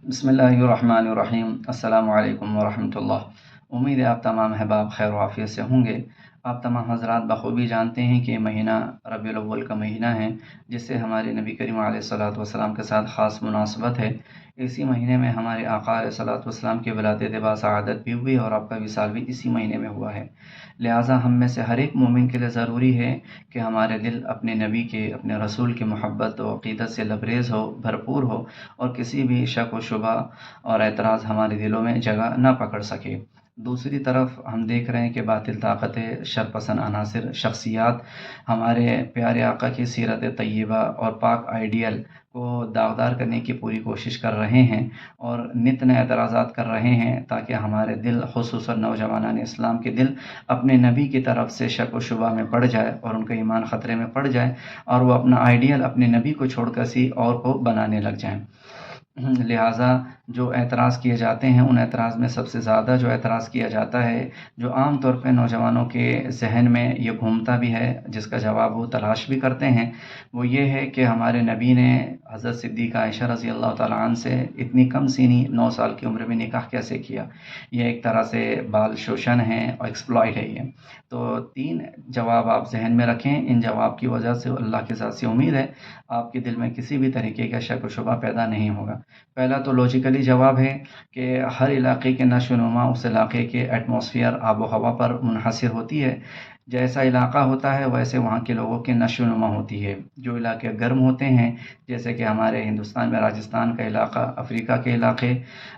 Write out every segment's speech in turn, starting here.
بسم اللہ الرحمن الرحیم، السلام علیکم ورحمۃ اللہ۔ امید ہے آپ تمام احباب خیر و عافیت سے ہوں گے۔ آپ تمام حضرات بخوبی جانتے ہیں کہ یہ مہینہ ربیع الاول کا مہینہ ہے، جس سے ہمارے نبی کریم علیہ الصلوۃ والسلام کے ساتھ خاص مناسبت ہے۔ اسی مہینے میں ہمارے آقا علیہ الصلوۃ والسلام کی ولادت باسعادت بھی ہوئی اور آپ کا وصال بھی اسی مہینے میں ہوا ہے۔ لہٰذا ہم میں سے ہر ایک مومن کے لیے ضروری ہے کہ ہمارے دل اپنے نبی کے، اپنے رسول کی محبت و عقیدت سے لبریز ہو، بھرپور ہو، اور کسی بھی شک و شبہ اور اعتراض ہمارے دلوں میں جگہ نہ پکڑ سکے۔ دوسری طرف ہم دیکھ رہے ہیں کہ باطل طاقتیں، شرپسند عناصر، شخصیات ہمارے پیارے آقا کی سیرت طیبہ اور پاک آئیڈیل کو داغدار کرنے کی پوری کوشش کر رہے ہیں اور نت نئے اعتراضات کر رہے ہیں، تاکہ ہمارے دل، خصوصاً نوجوانان اسلام کے دل، اپنے نبی کی طرف سے شک و شبہ میں پڑ جائے اور ان کا ایمان خطرے میں پڑ جائے اور وہ اپنا آئیڈیل، اپنے نبی کو چھوڑ کر کسی اور کو بنانے لگ جائیں۔ لہٰذا جو اعتراض کیے جاتے ہیں، ان اعتراض میں سب سے زیادہ جو اعتراض کیا جاتا ہے، جو عام طور پہ نوجوانوں کے ذہن میں یہ گھومتا بھی ہے، جس کا جواب وہ تلاش بھی کرتے ہیں، وہ یہ ہے کہ ہمارے نبی نے حضرت صدیقہ عائشہ رضی اللہ تعالیٰ عنہ سے اتنی کم سنی 9 سال کی عمر میں نکاح کیسے کیا؟ یہ ایک طرح سے بال شوشن ہے اور ایکسپلائٹ ہے یہ۔ تو 3 جواب آپ ذہن میں رکھیں۔ ان جواب کی وجہ سے اللہ کے ذات سے امید ہے آپ کے دل میں کسی بھی طریقے کا شک و شبہ پیدا نہیں ہوگا۔ پہلا تو لاجیکلی جواب ہے کہ ہر علاقے کے نشو و نما اس علاقے کے ایٹماسفیئر، آب و ہوا پر منحصر ہوتی ہے۔ جیسا علاقہ ہوتا ہے ویسے وہاں کے لوگوں کی نشو و نما ہوتی ہے۔ جو علاقے گرم ہوتے ہیں، جیسے کہ ہمارے ہندوستان میں راجستھان کا علاقہ، افریقہ کے علاقے،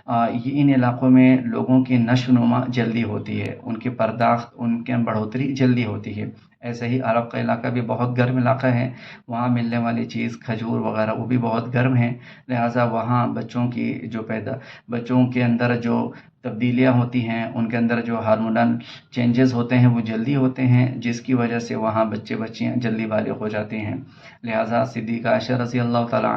ان علاقوں میں لوگوں کی نشو و نما جلدی ہوتی ہے، ان کی پرداخت، ان کے بڑھوتری جلدی ہوتی ہے۔ ایسے ہی عرب کا علاقہ بھی بہت گرم علاقہ ہے، وہاں ملنے والی چیز کھجور وغیرہ وہ بھی بہت گرم ہیں، لہٰذا وہاں بچوں کے اندر جو تبدیلیاں ہوتی ہیں، ان کے اندر جو ہارمونل چینجز ہوتے ہیں وہ جلدی ہوتے ہیں، جس کی وجہ سے وہاں بچیاں جلدی بالغ ہو جاتی ہیں۔ لہٰذا صدیقہ عائشہ رضی اللہ تعالیٰ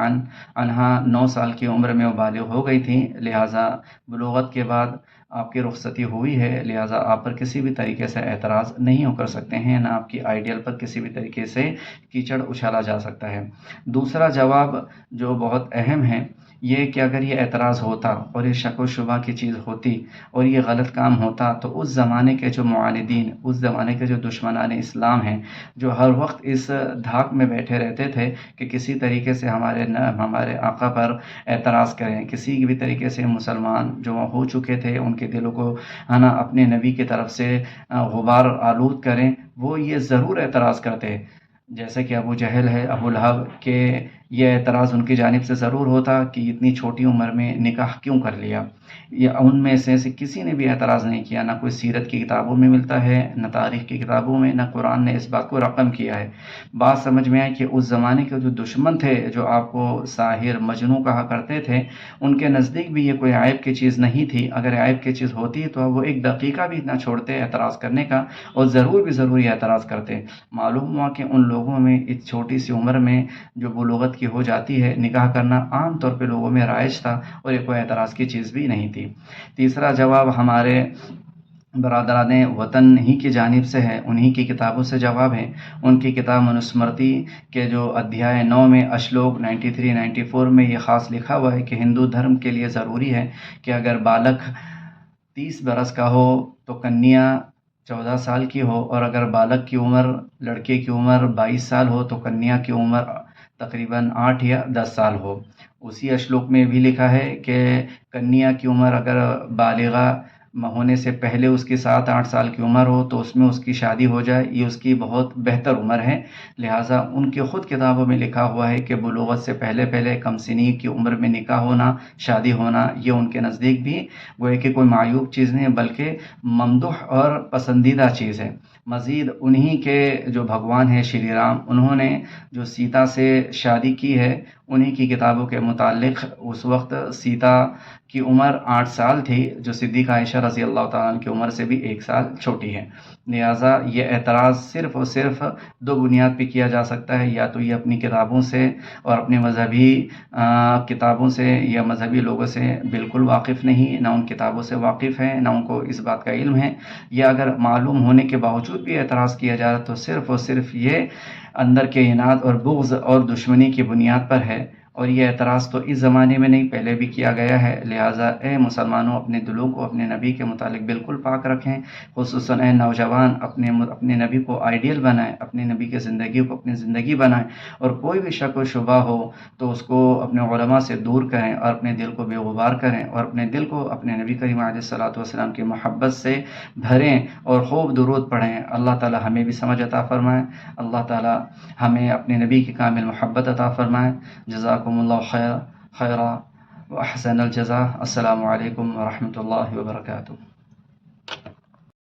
عنہا 9 سال کی عمر میں وہ بالغ ہو گئی تھیں، لہٰذا بلوغت کے بعد آپ کی رخصتی ہوئی ہے، لہٰذا آپ پر کسی بھی طریقے سے اعتراض نہیں ہو کر سکتے ہیں، نہ آپ کی آئیڈیل پر کسی بھی طریقے سے کیچڑ اچھالا جا سکتا ہے۔ دوسرا جواب جو بہت اہم ہے، یہ کہ اگر یہ اعتراض ہوتا اور یہ شک و شبہ کی چیز ہوتی اور یہ غلط کام ہوتا، تو اس زمانے کے جو معاندین، اس زمانے کے جو دشمنان اسلام ہیں، جو ہر وقت اس دھاک میں بیٹھے رہتے تھے کہ کسی طریقے سے ہمارے آقا پر اعتراض کریں، کسی بھی طریقے سے مسلمان جو ہو چکے تھے ان کے دلوں کو اپنے نبی کی طرف سے غبار آلود کریں، وہ یہ ضرور اعتراض کرتے، جیسے کہ ابو جہل ہے، ابو لہب، کہ یہ اعتراض ان کی جانب سے ضرور ہوتا کہ اتنی چھوٹی عمر میں نکاح کیوں کر لیا۔ یہ ان میں سے کسی نے بھی اعتراض نہیں کیا، نہ کوئی سیرت کی کتابوں میں ملتا ہے، نہ تاریخ کی کتابوں میں، نہ قرآن نے اس بات کو رقم کیا ہے۔ بات سمجھ میں آئی کہ اس زمانے کے جو دشمن تھے، جو آپ کو ساحر، مجنوں کہا کرتے تھے، ان کے نزدیک بھی یہ کوئی عیب کی چیز نہیں تھی۔ اگر عیب کی چیز ہوتی تو وہ ایک دقیقہ بھی نہ چھوڑتے اعتراض کرنے کا، اور ضرور یہ اعتراض کرتے۔ معلوم ہوا کہ ان لوگوں میں اس چھوٹی سی عمر میں جو بلوغت کی ہو جاتی ہے، نکاح کرنا عام طور پہ لوگوں میں رائج تھا اور یہ کوئی اعتراض کی چیز بھی نہیں تھی۔ تیسرا جواب ہمارے برادران وطن ہی کی جانب سے ہے، انہی کی کتابوں سے جواب ہے۔ ان کی کتاب منوسمرتی کے جو ادھیائے 9 میں اشلوک 93 94 میں یہ خاص لکھا ہوا ہے کہ ہندو دھرم کے لیے ضروری ہے کہ اگر بالغ 30 برس کا ہو تو کنیا 14 سال کی ہو، اور اگر بالغ کی عمر، لڑکے کی عمر 22 سال ہو تو کنیا کی عمر تقریباً 8 یا 10 سال ہو۔ اسی اشلوک میں بھی لکھا ہے کہ کنیا کی عمر اگر بالغہ ہونے سے پہلے اس کی 7-8 سال کی عمر ہو تو اس میں اس کی شادی ہو جائے، یہ اس کی بہت بہتر عمر ہے۔ لہٰذا ان کی خود کتابوں میں لکھا ہوا ہے کہ بلوغت سے پہلے کم سنی کی عمر میں نکاح ہونا، شادی ہونا، یہ ان کے نزدیک بھی گویا کہ کوئی معیوب چیز نہیں بلکہ ممدوح اور پسندیدہ چیز ہے۔ مزید انہی کے جو بھگوان ہیں شری رام، انہوں نے جو سیتا سے شادی کی ہے، انہی کی کتابوں کے متعلق اس وقت سیتا کی عمر 8 سال تھی، جو صدیقہ عائشہ رضی اللہ تعالیٰ عنہ کی عمر سے بھی 1 سال چھوٹی ہے۔ لہٰذا یہ اعتراض صرف اور صرف 2 بنیاد پہ کیا جا سکتا ہے، یا تو یہ اپنی کتابوں سے اور اپنے مذہبی کتابوں سے یا مذہبی لوگوں سے بالکل واقف نہیں، نہ ان کتابوں سے واقف ہیں، نہ ان کو اس بات کا علم ہے، یا اگر معلوم ہونے کے باوجود بھی اعتراض کیا جا رہا تو صرف اور صرف یہ اندر کے اناد اور بغض اور دشمنی کی بنیاد پر ہے۔ اور یہ اعتراض تو اس زمانے میں نہیں، پہلے بھی کیا گیا ہے۔ لہٰذا اے مسلمانوں، اپنے دلوں کو اپنے نبی کے متعلق بالکل پاک رکھیں، خصوصاً اے نوجوان اپنے نبی کو آئیڈیل بنائیں، اپنی نبی کی زندگی کو اپنی زندگی بنائیں، اور کوئی بھی شک و شبہ ہو تو اس کو اپنے علماء سے دور کریں اور اپنے دل کو بے غبار کریں، اور اپنے دل کو اپنے نبی کریم علیہ الصلوۃ والسلام کی محبت سے بھریں اور خوب درود پڑھیں۔ اللہ تعالی ہمیں بھی سمجھ عطا فرمائے، اللہ تعالی ہمیں اپنے نبی کی کامل محبت عطا فرمائے۔ جزاکم اللہ خیرا و احسن الجزاء۔ السلام علیکم ورحمۃ اللہ وبرکاتہ۔